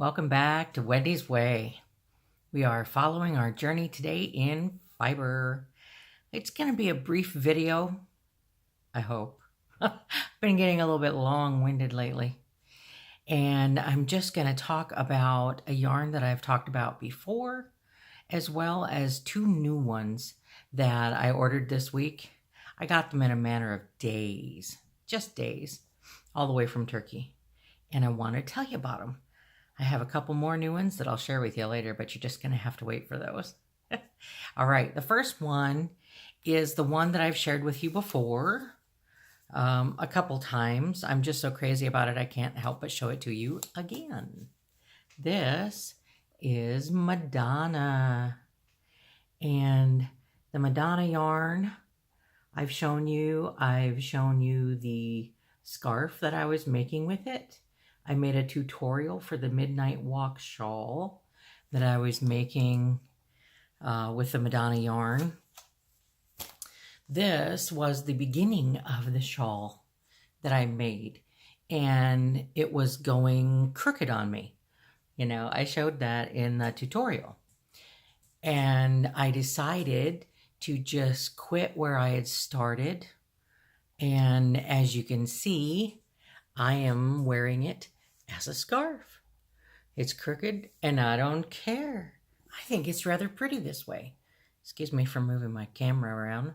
Welcome back to Wendy's Way. We are following our journey today in fiber. It's going to be a brief video, I hope. Been getting a little bit long-winded lately. And I'm just going to talk about a yarn that I've talked about before, as well as two new ones that I ordered this week. I got them in a matter of days, just days, all the way from Turkey. And I want to tell you about them. I have a couple more new ones that I'll share with you later, but you're just going to have to wait for those. All right, the first one is the one that I've shared with you before a couple times. I'm just so crazy about it, I can't help but show it to you again. This is Madonna. And the Madonna yarn I've shown you the scarf that I was making with it. I made a tutorial for the Midnight Walk shawl that I was making with the Madonna yarn. This was the beginning of the shawl that I made, and it was going crooked on me. You know, I showed that in the tutorial. And I decided to just quit where I had started. And as you can see, I am wearing it as a scarf. It's crooked and I don't care. I think it's rather pretty this way. Excuse me for moving my camera around.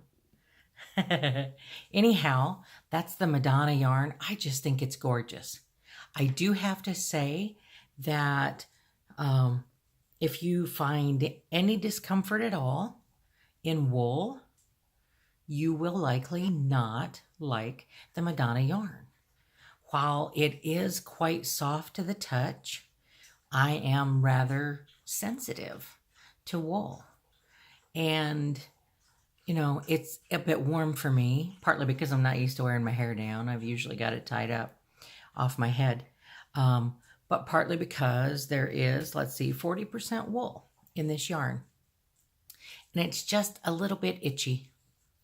Anyhow, that's the Madonna yarn. I just think it's gorgeous. I do have to say that if you find any discomfort at all in wool, you will likely not like the Madonna yarn. While it is quite soft to the touch, I am rather sensitive to wool. And, you know, it's a bit warm for me, partly because I'm not used to wearing my hair down. I've usually got it tied up off my head. But partly because there is, 40% wool in this yarn. And it's just a little bit itchy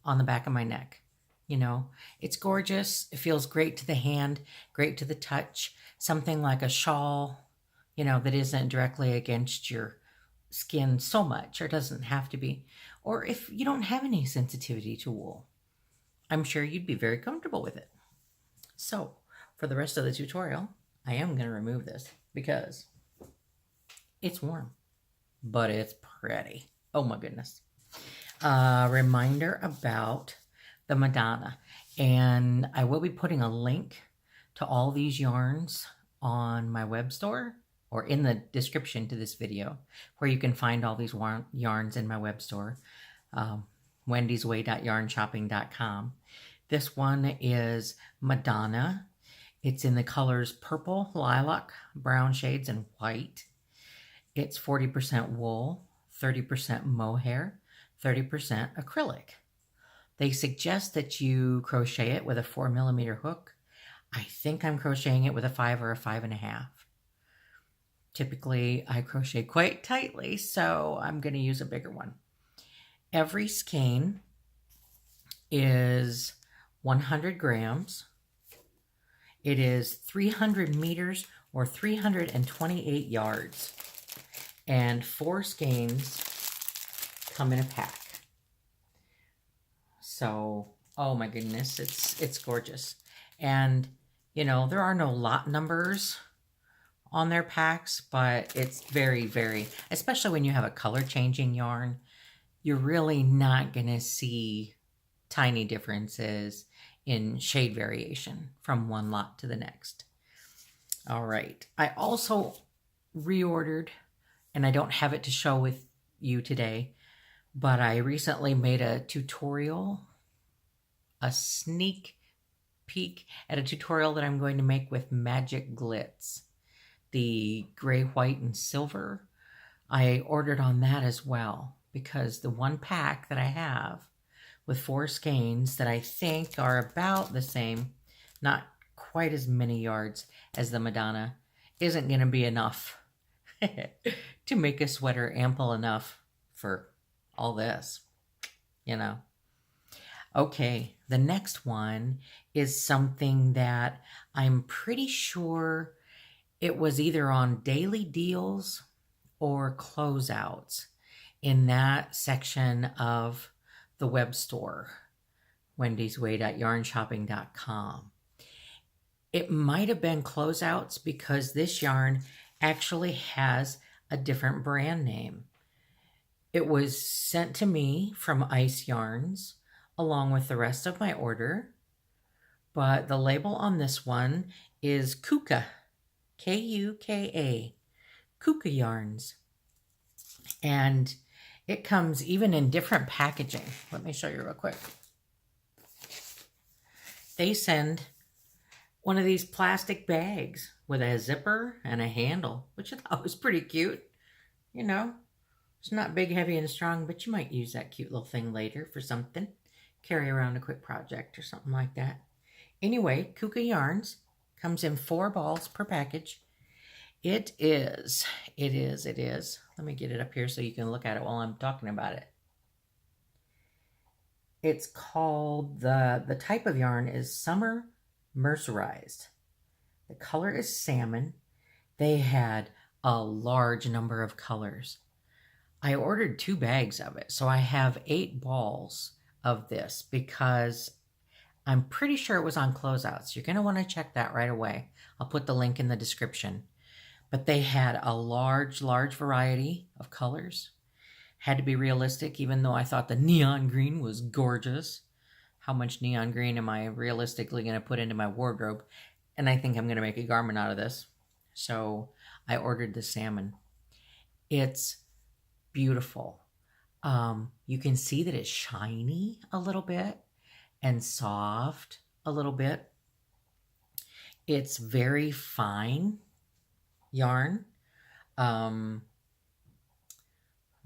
on the back of my neck. You know, it's gorgeous. It feels great to the hand, great to the touch. Something like a shawl, you know, that isn't directly against your skin so much, or doesn't have to be. Or if you don't have any sensitivity to wool, I'm sure you'd be very comfortable with it. So for the rest of the tutorial, I am going to remove this because it's warm, but it's pretty. Oh my goodness. Reminder about the Madonna, and I will be putting a link to all these yarns on my web store or in the description to this video, where you can find all these yarns in my web store, wendysway.yarnshopping.com. This one is Madonna. It's in the colors purple, lilac, brown shades, and white. It's 40% wool, 30% mohair, 30% acrylic. They suggest that you crochet it with a 4mm hook. I think I'm crocheting it with a 5 or a 5.5. Typically, I crochet quite tightly, so I'm going to use a bigger one. Every skein is 100 grams. It is 300 meters or 328 yards. And 4 skeins come in a pack. So, oh my goodness, it's gorgeous. And, you know, there are no lot numbers on their packs, but it's very, very, especially when you have a color changing yarn, you're really not going to see tiny differences in shade variation from one lot to the next. All right. I also reordered, and I don't have it to show with you today, but I recently made a tutorial, a sneak peek at a tutorial that I'm going to make with Magic Glitz, the gray, white, and silver. I ordered on that as well, because the one pack that I have with 4 skeins that I think are about the same, not quite as many yards as the Madonna, isn't going to be enough to make a sweater ample enough for all this, you know. Okay, the next one is something that I'm pretty sure It was either on daily deals or closeouts in that section of the web store, wendysway.yarnshopping.com. It might have been closeouts because this yarn actually has a different brand name. It was sent to me from Ice Yarns along with the rest of my order, but the label on this one is Kuka, Kuka, Kuka Yarns. And it comes even in different packaging. Let me show you real quick. They send one of these plastic bags with a zipper and a handle, which I thought was pretty cute. You know, it's not big, heavy, and strong, but you might use that cute little thing later for something. Carry around a quick project or something like that. Anyway, Kuka Yarns comes in 4 balls per package. It is. Let me get it up here so you can look at it while I'm talking about it. It's called, the type of yarn is Summer Mercerized. The color is salmon. They had a large number of colors. I ordered 2 bags of it, so I have 8 balls of this because I'm pretty sure it was on closeouts. You're going to want to check that right away. I'll put the link in the description. But they had a large variety of colors. Had to be realistic, even though I thought the neon green was gorgeous. How much neon green am I realistically going to put into my wardrobe? And I think I'm going to make a garment out of this. So I ordered the salmon. It's beautiful. You can see that it's shiny a little bit and soft a little bit. It's very fine yarn. I'm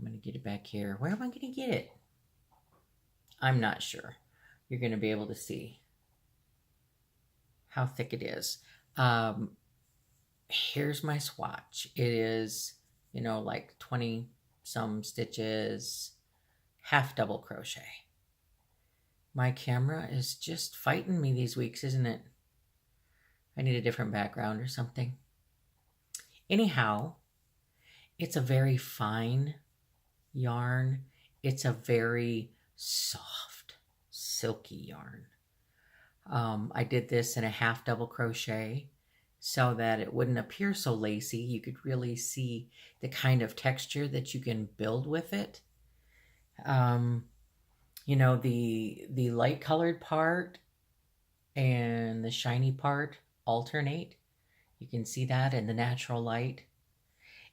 going to get it back here. Where am I going to get it? I'm not sure. You're going to be able to see how thick it is. Here's my swatch. It is, like 20 some stitches, half double crochet. My camera is just fighting me these weeks, isn't it? I need a different background or something. Anyhow, it's a very fine yarn. It's a very soft, silky yarn. I did this in a half double crochet so that it wouldn't appear so lacy. You could really see the kind of texture that you can build with it. The light colored part and the shiny part alternate. You can see that in the natural light.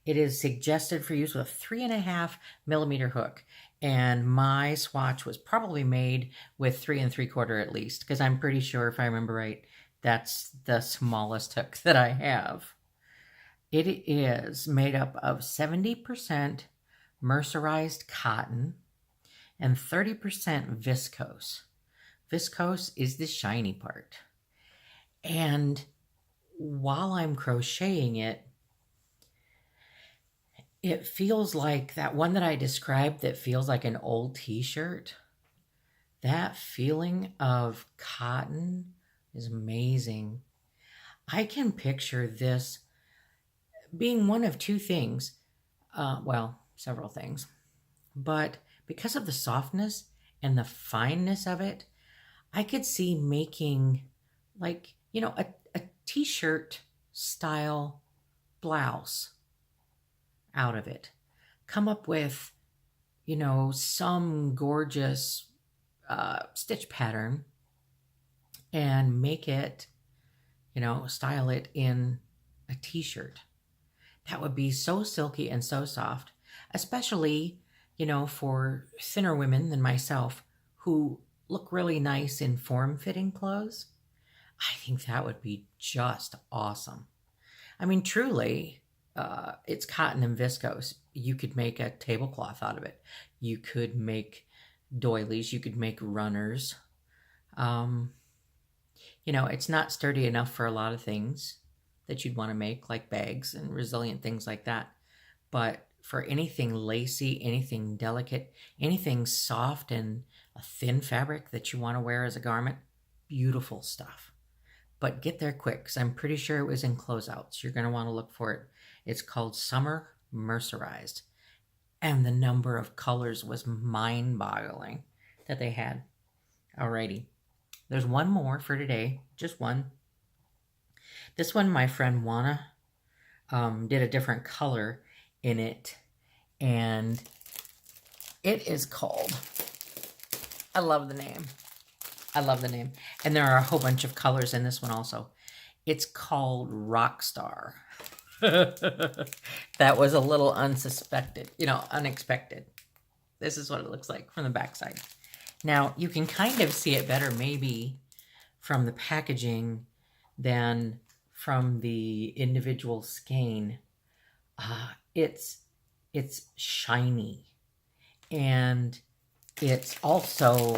It is suggested for use with a 3.5 millimeter hook. And my swatch was probably made with 3 3/4 at least, because I'm pretty sure, if I remember right, that's the smallest hook that I have. It is made up of 70% mercerized cotton and 30% viscose. Viscose is the shiny part. And while I'm crocheting it, it feels like that one that I described that feels like an old t-shirt. That feeling of cotton is amazing. I can picture this being one of 2 things. Several things. But because of the softness and the fineness of it, I could see making a t-shirt style blouse out of it. Come up with, some gorgeous stitch pattern and make it, style it in a t-shirt. That would be so silky and so soft, especially, for thinner women than myself who look really nice in form-fitting clothes. I think that would be just awesome. I mean, truly, it's cotton and viscose. You could make a tablecloth out of it. You could make doilies. You could make runners. It's not sturdy enough for a lot of things that you'd want to make, like bags and resilient things like that. But for anything lacy, anything delicate, anything soft and a thin fabric that you want to wear as a garment, beautiful stuff. but get there quick because I'm pretty sure it was in closeouts. You're going to want to look for it. It's called Summer Mercerized. And the number of colors was mind-boggling that they had. Alrighty. There's one more for today. Just one. This one, my friend Juana did a different color in it. And it is called... I love the name. I love the name. And there are a whole bunch of colors in this one also. It's called Rockstar. That was a little unexpected. This is what it looks like from the backside. Now, you can kind of see it better maybe from the packaging than from the individual skein. It's shiny. And it's also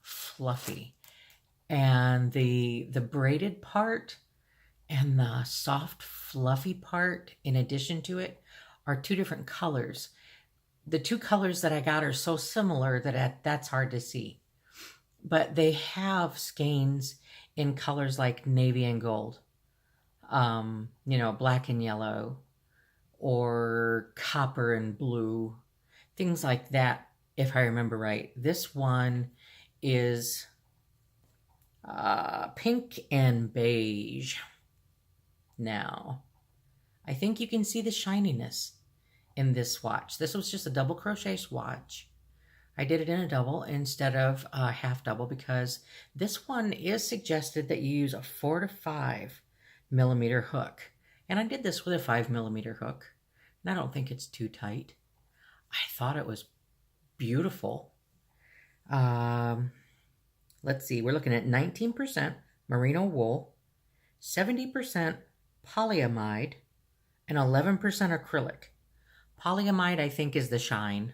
fluffy. And the braided part and the soft, fluffy part, in addition to it, are two different colors. The two colors that I got are so similar that that's hard to see. But they have skeins in colors like navy and gold, black and yellow, or copper and blue, things like that, if I remember right. This one is pink and beige. Now, I think you can see the shininess in this swatch. This was just a double crochet swatch. I did it in a double instead of a half double because this one is suggested that you use a 4 to 5 millimeter hook. And I did this with a 5 millimeter hook. And I don't think it's too tight. I thought it was beautiful. Let's see. We're looking at 19% merino wool, 70% polyamide, and 11% acrylic. Polyamide, I think, is the shine.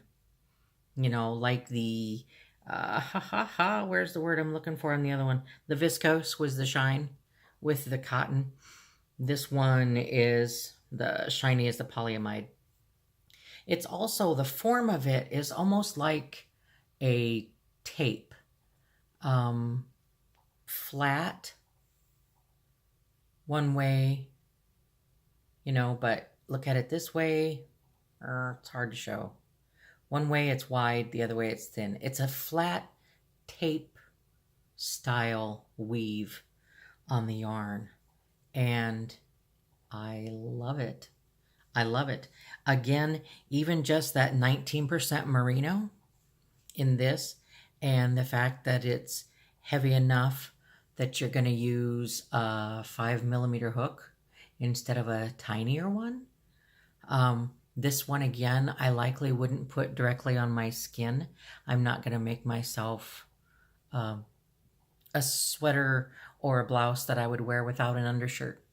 Like the, where's the word I'm looking for on the other one? The viscose was the shine with the cotton. This one is the shiny is the polyamide. It's also, the form of it is almost like a tape. Flat, one way, but look at it this way, it's hard to show. One way it's wide, the other way it's thin. It's a flat tape style weave on the yarn, and I love it. I love it. Again, even just that 19% merino in this, and the fact that it's heavy enough that you're going to use a 5 millimeter hook instead of a tinier one. This one, again, I likely wouldn't put directly on my skin. I'm not going to make myself a sweater or a blouse that I would wear without an undershirt.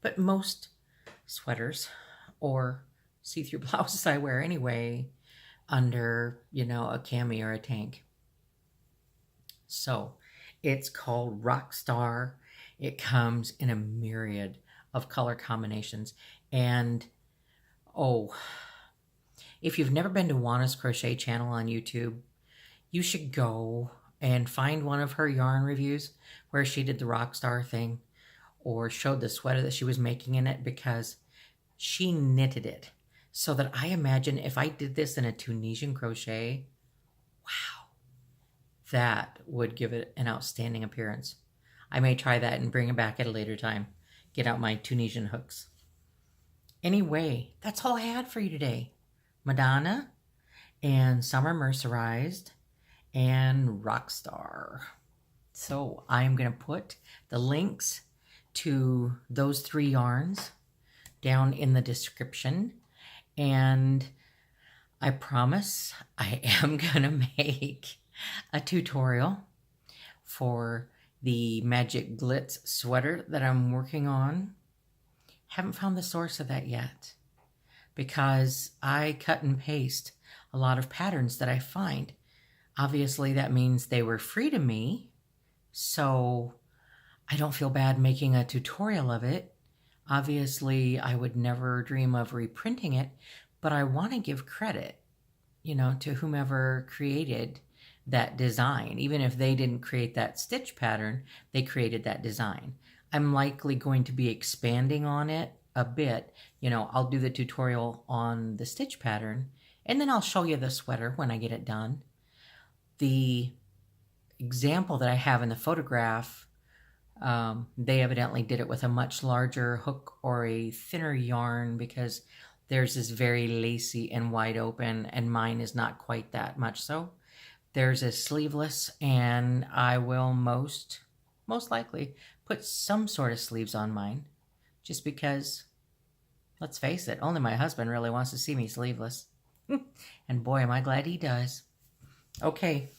But most sweaters or see-through blouses I wear anyway under, a cami or a tank. So it's called Rockstar. It comes in a myriad of color combinations. And, if you've never been to Juana's Crochet channel on YouTube, you should go and find one of her yarn reviews where she did the Rockstar thing or showed the sweater that she was making in it, because she knitted it so that I imagine if I did this in a Tunisian crochet, wow, that would give it an outstanding appearance. I may try that and bring it back at a later time. Get out my Tunisian hooks. Anyway, that's all I had for you today. Madonna and Summer Mercerized and Rockstar. So I'm going to put the links to those 3 yarns down in the description. And I promise I am going to make a tutorial for the Magic Glitz sweater that I'm working on. Haven't found the source of that yet, because I cut and paste a lot of patterns that I find. Obviously, that means they were free to me, so I don't feel bad making a tutorial of it. Obviously, I would never dream of reprinting it, but I want to give credit, to whomever created that design. Even if they didn't create that stitch pattern, they created that design. I'm likely going to be expanding on it a bit. You know, I'll do the tutorial on the stitch pattern, and then I'll show you the sweater when I get it done. The example that I have in the photograph, they evidently did it with a much larger hook or a thinner yarn, because theirs is very lacy and wide open, and mine is not quite that much so. Theirs is sleeveless, and I will most likely put some sort of sleeves on mine, just because, let's face it, only my husband really wants to see me sleeveless. And boy, am I glad he does. Okay,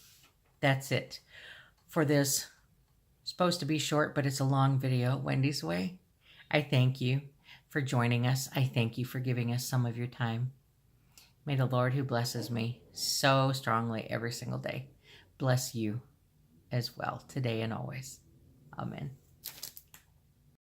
that's it for this. Supposed to be short, but it's a long video, Wendy's Way. I thank you for joining us. I thank you for giving us some of your time. May the Lord, who blesses me so strongly every single day, bless you as well, today and always. Amen.